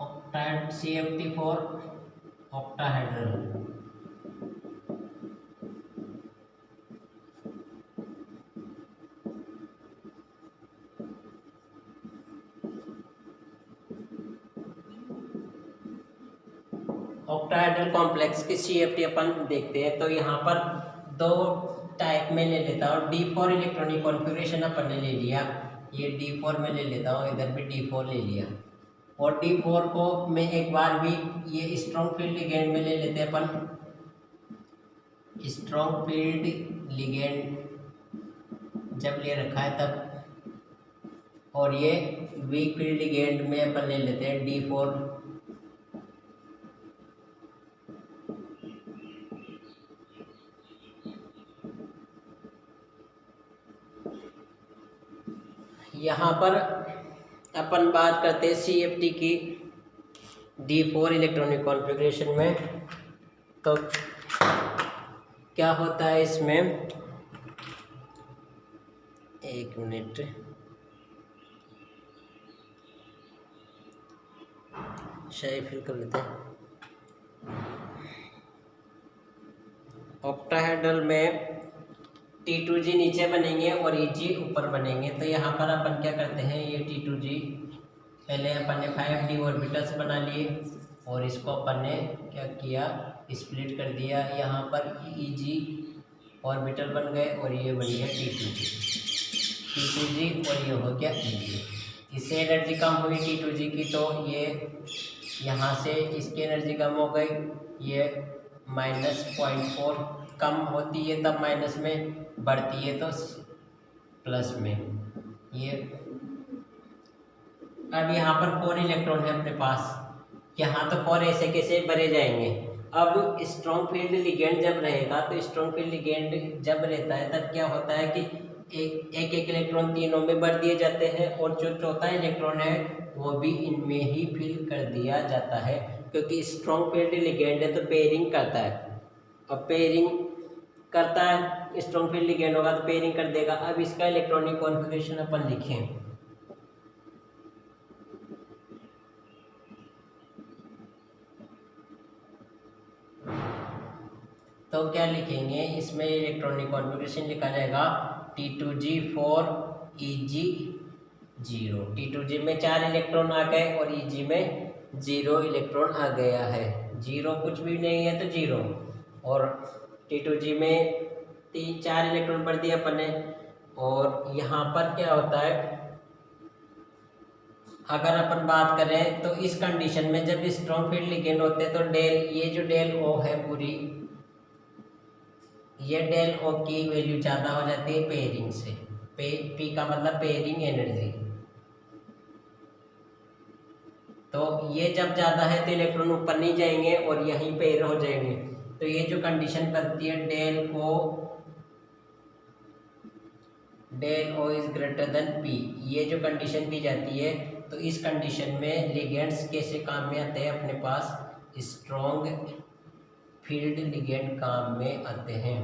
ऑक्टाइड CFT for octahedral. Octahedral complex की CFT अपन देखते हैं। तो यहाँ पर दो टाइप में ले लेता हूँ। D4 इलेक्ट्रॉनिक कॉन्फ़िगरेशन अपन ने ले लिया, ये D4 में ले लेता हूँ, इधर भी D4 ले लिया। और D4 को मैं एक बार भी ये स्ट्रॉन्ग फील्ड लिगेंड में ले लेते हैं अपन। स्ट्रॉन्ग फील्ड लिगेंड जब ले रखा है तब, और ये वीक फील्ड लिगेंड में अपन ले लेते हैं D4। यहाँ पर अपन बात करते हैं CFT की D4 इलेक्ट्रॉनिक कॉन्फ़िगरेशन में। तो क्या होता है इसमें, एक मिनट, शायद फिर कर लेते हैं। ऑक्टाहेड्रल में T2G नीचे बनेंगे और EG ऊपर बनेंगे। तो यहाँ पर अपन क्या करते हैं, ये T2G पहले अपन ने 5d ऑर्बिटल्स बना लिए और इसको अपन ने क्या किया, स्प्लिट कर दिया। यहाँ पर EG ऑर्बिटल बन गए और ये बन गया T2G और ये हो गया EG। इससे एनर्जी कम हुई T2G की, तो ये यहाँ से इसकी एनर्जी कम हो गई, ये -0.4 कम होती है तब माइनस में, बढ़ती है तो प्लस में। ये अब यहाँ पर 4 इलेक्ट्रॉन है अपने पास, यहाँ तो 4 ऐसे कैसे भरे जाएंगे। अब स्ट्रॉन्ग फील्ड लिगेंड जब रहेगा, तो स्ट्रॉन्ग फील्ड लिगेंड जब रहता है तब क्या होता है कि एक इलेक्ट्रॉन तीनों में भर दिए जाते हैं और जो चौथा इलेक्ट्रॉन है वो भी इनमें ही फिल कर दिया जाता है, क्योंकि स्ट्रॉन्ग फील्ड लिगेंड है तो पेयरिंग करता है। अब पेयरिंग करता है, स्ट्रॉन्ग फील्ड लिगेंड होगा तो पेयरिंग कर देगा। अब इसका इलेक्ट्रॉनिक कॉन्फ़िगरेशन अपन लिखें, तो क्या लिखेंगे, इसमें इलेक्ट्रॉनिक कॉन्फ़िगरेशन लिखा जाएगा T2G 4 EG 0। T2G में 4 इलेक्ट्रॉन आ गए और EG में 0 इलेक्ट्रॉन आ गया है। 0 कुछ भी नहीं है तो 0, और T2G में 4 इलेक्ट्रॉन भर दिया अपन ने। और यहाँ पर क्या होता है, अगर अपन बात करें तो इस कंडीशन में जब स्ट्रॉन्ग फील्ड लिगेंड होते हैं तो डेल, ये जो डेल O है पूरी, ये डेल O की वैल्यू ज़्यादा हो जाती है पेयरिंग से। P का मतलब पेयरिंग एनर्जी। तो ये जब ज़्यादा है तो इलेक्ट्रॉन ऊपर नहीं जाएंगे और यहीं पेयर हो जाएंगे। तो ये जो कंडीशन बनती है del O is greater than P, ये जो कंडीशन दी जाती है, तो इस कंडीशन में लिगेंड्स कैसे काम में आते हैं अपने पास, स्ट्रॉन्ग फील्ड लिगेंड काम में आते हैं।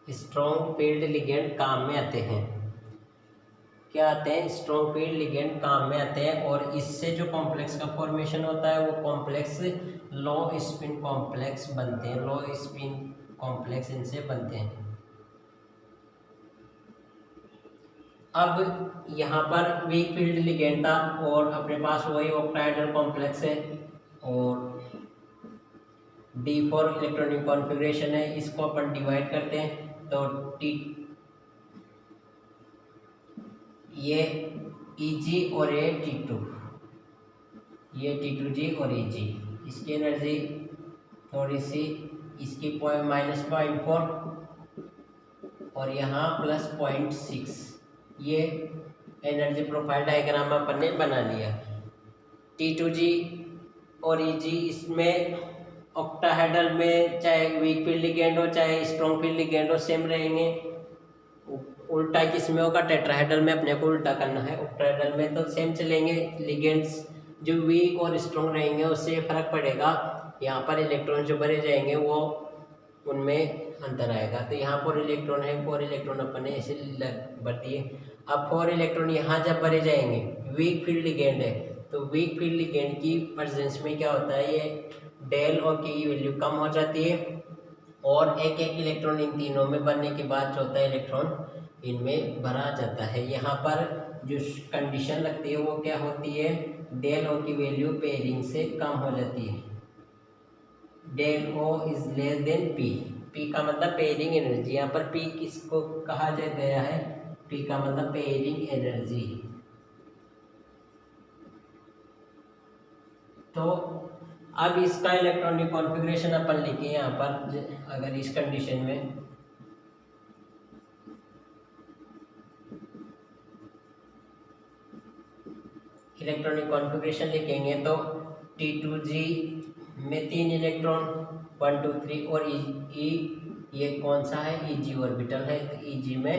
स्ट्रॉन्ग फील्ड लिगेंड काम में आते हैं, क्या आते हैं, स्ट्रॉन्ग फील्ड लिगेंड काम में आते हैं। और इससे जो कॉम्प्लेक्स का फॉर्मेशन होता है वो कॉम्प्लेक्स लो स्पिन कॉम्प्लेक्स बनते हैं, लो स्पिन कॉम्प्लेक्स इनसे बनते हैं। अब यहाँ पर वीक फील्ड लिगेंड था और अपने पास वही ऑक्टाहेड्रल कॉम्प्लेक्स है और D4 इलेक्ट्रॉनिक कॉन्फ़िगरेशन है। इसको अपन डिवाइड करते हैं तो ये EG और ये T2, ये T2G और EG, इसकी एनर्जी थोड़ी सी, इसकी -0.4 और यहाँ +0.6। ये एनर्जी प्रोफाइल डायग्राम अपन ने बना लिया। T2G और EG इसमें ऑक्टाहेड्रल में चाहे वीक फील्ड लिगेंड हो चाहे स्ट्रॉन्ग फील्ड लिगेंड हो सेम रहेंगे। उल्टा किसमें होगा, टेट्राहेड्रल में अपने को उल्टा करना है। ऑक्टाहेड्रल में तो सेम चलेंगे, लिगेंड्स जो वीक और स्ट्रॉन्ग रहेंगे उससे फर्क पड़ेगा। यहाँ पर इलेक्ट्रॉन जो भरे जाएंगे वो उनमें अंतर आएगा। तो यहाँ 4 इलेक्ट्रॉन है, 4 इलेक्ट्रॉन अपन ने ऐसे भर दिए। अब 4 इलेक्ट्रॉन यहाँ जब भरे जाएंगे, वीक फील्ड लिगेंड है, तो वीक फील्ड लिगेंड की प्रेजेंस में क्या होता है, ये डेल और की वैल्यू कम हो जाती है, और एक एक इलेक्ट्रॉन इन तीनों में बनने के बाद चौथा इलेक्ट्रॉन इनमें भरा जाता है। यहाँ पर जो कंडीशन लगती है वो क्या होती है, डेल ओ की वैल्यू पेयरिंग से कम हो जाती है। Del O is less than P. P का मतलब पेयरिंग एनर्जी। यहाँ पर पी किसको कहा गया है, पी का मतलब पेयरिंग एनर्जी। तो अब इसका इलेक्ट्रॉनिक कॉन्फ़िगरेशन अपन लिखे यहाँ पर, अगर इस कंडीशन में इलेक्ट्रॉनिक कॉन्फ़िगरेशन लिखेंगे तो T2G में 3 इलेक्ट्रॉन 1 2 3 और E ये कौन सा है, Eg ऑर्बिटल है, तो Eg में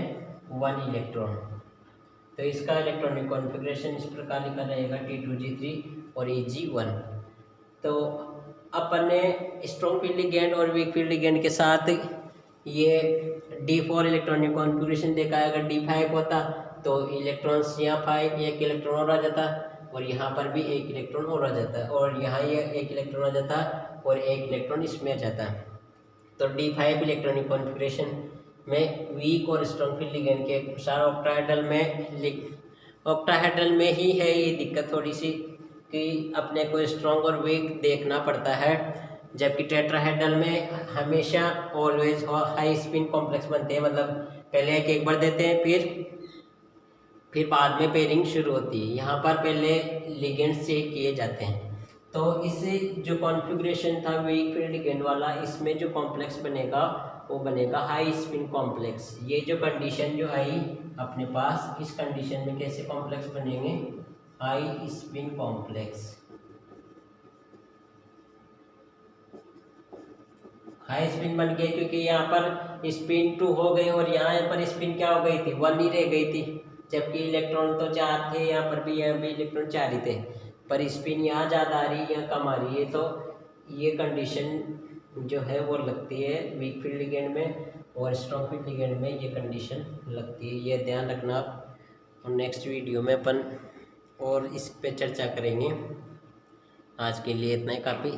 1 इलेक्ट्रॉन। तो इसका इलेक्ट्रॉनिक कॉन्फ़िगरेशन इस प्रकार लिखा जाएगा T2G3 और Eg1। तो अपन ने स्ट्रॉन्ग फील्ड लिगेंड और वीक फील्ड लिगेंड के साथ ये D4 इलेक्ट्रॉनिक कॉन्फ़िगरेशन देखा है। अगर D5 होता तो इलेक्ट्रॉन्स यहाँ 5 एक इलेक्ट्रॉन और आ जाता, और यहाँ पर भी एक इलेक्ट्रॉन और आ जाता, और यहाँ ये एक इलेक्ट्रॉन आ जाता और एक इलेक्ट्रॉन इसमें आ जाता। तो D5 इलेक्ट्रॉनिक कॉन्फ़िगरेशन में वीक और स्ट्रॉन्ग फील्ड लिगेंड के अनुसार ऑक्टाहेड्रल में ही है ये दिक्कत थोड़ी सी, कि अपने को स्ट्रॉन्ग और वीक देखना पड़ता है, जबकि टेट्राहेड्रल में हमेशा ऑलवेज हाई स्पिन कॉम्प्लेक्स बनते हैं। मतलब पहले एक एक बार देते हैं, फिर बाद में पेयरिंग शुरू होती है। यहाँ पर पहले लिगेंड्स चेक किए जाते हैं। तो इस जो कॉन्फ़िगरेशन था वीक फील्ड लिगेंड वाला, इसमें जो कॉम्प्लेक्स बनेगा वो बनेगा हाई स्पिन कॉम्प्लेक्स। ये जो कंडीशन जो आई अपने पास, इस कंडीशन में कैसे कॉम्प्लेक्स बनेंगे, high spin complex. High spin बन गए क्योंकि यहाँ पर स्पिन 2 हो गई और यहाँ पर स्पिन क्या हो गई थी, 1 ही रह गई थी, जबकि इलेक्ट्रॉन तो 4 थे, यहाँ पर भी इलेक्ट्रॉन 4 ही थे, पर स्पिन यहाँ ज़्यादा आ रही है, यहाँ कम आ रही है। तो ये कंडीशन जो है वो लगती है वीक फील्ड लिगेंड में, और स्ट्रॉन्ग फील्ड लिगेंड में ये कंडीशन लगती है। ये ध्यान रखना आप, और नेक्स्ट वीडियो में अपन और इस पे चर्चा करेंगे। आज के लिए इतना ही काफ़ी।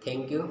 Thank you.